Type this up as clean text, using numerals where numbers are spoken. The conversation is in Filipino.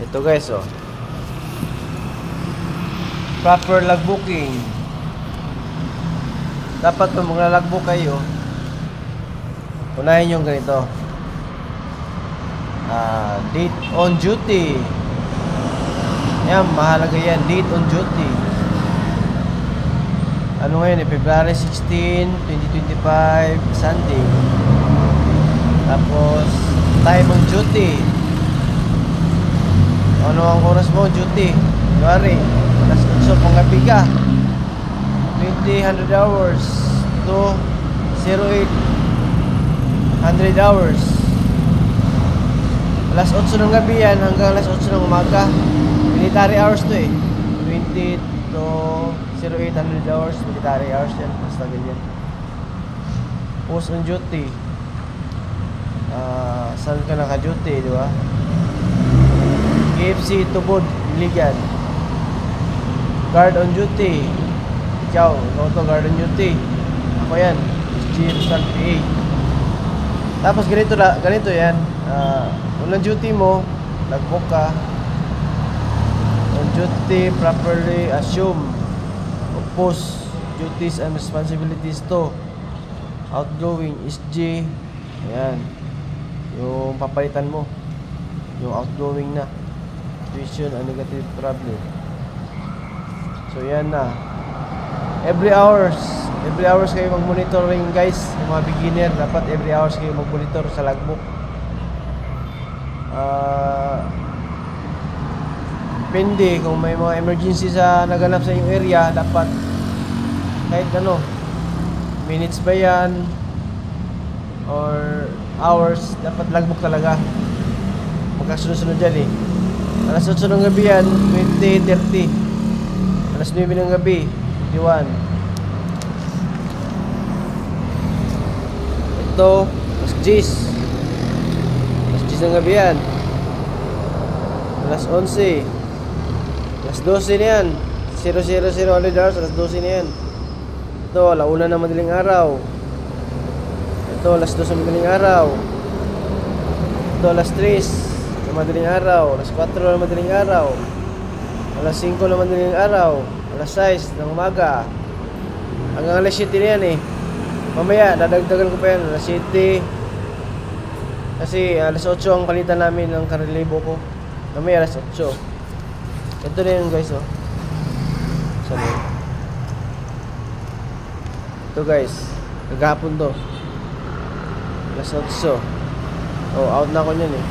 Ito guys, oh. Proper logbooking. Dapat kung magla-logbook kayo, unahin yung ganito. Date on duty. Yan, mahalaga yan. Date on duty. Ano ngayon eh? February 16, 2025, Sunday. Tapos, time on duty. Ano ang oras mo? Duty. February. Alas 8, panggabi ka. 100 hours to 08. 100 hours. Alas 8 ng gabi yan hanggang alas 8 ng umaga. Military hours to eh. 20 to 08, 100 hours. Military hours yan. Basta ganyan. Post on duty. Saan ka naka-duty, di ba? KFC, Tubod, Iligan. Guard on duty. Ikaw, ikaw to, guard on duty. Ako yan, SG PA. Tapos ganito yan. Unang duty mo, logbook ka. On duty, properly assume of post duties and responsibilities to outgoing SG. Ayan. Yung papalitan mo. Yung outgoing na. Situation and negative traveling. So yan na. Every hours kayo mag-monitoring guys. Yung mga beginner, dapat every hours kayo mag-monitor sa logbook. Depende kung may mga emergency sa naganap sa inyong area, dapat kahit ano, minutes ba yan or hours, dapat logbook talaga. Magkasunod-sunod dyan eh. Alas 8 ng gabi yan, 20:30. Alas 9 ng gabi, 21. Ito, alas 10. Alas 10 ng gabi yan. Alas 11. Alas 12 na yan. 0:00 hours, alas 12 na yan. Ito, alauna ng madaling araw. Ito, alas 2 ng madaling araw. Ito, alas 3 ng madaling araw. Alas 4 ng madaling araw. Alas 5 ng madaling araw. Alas 6 ng umaga. Hanggang alas 7 na yan eh. Mamaya, dadagdagan ko pa yan. Alas 7. Kasi alas 8 ang palitan namin ng karelibo ko. Mamaya alas 8. Ito na yun guys, oh. Saan yun? Ito guys. Kagahapon to. Alas 8. Oh, out na ako nyan eh.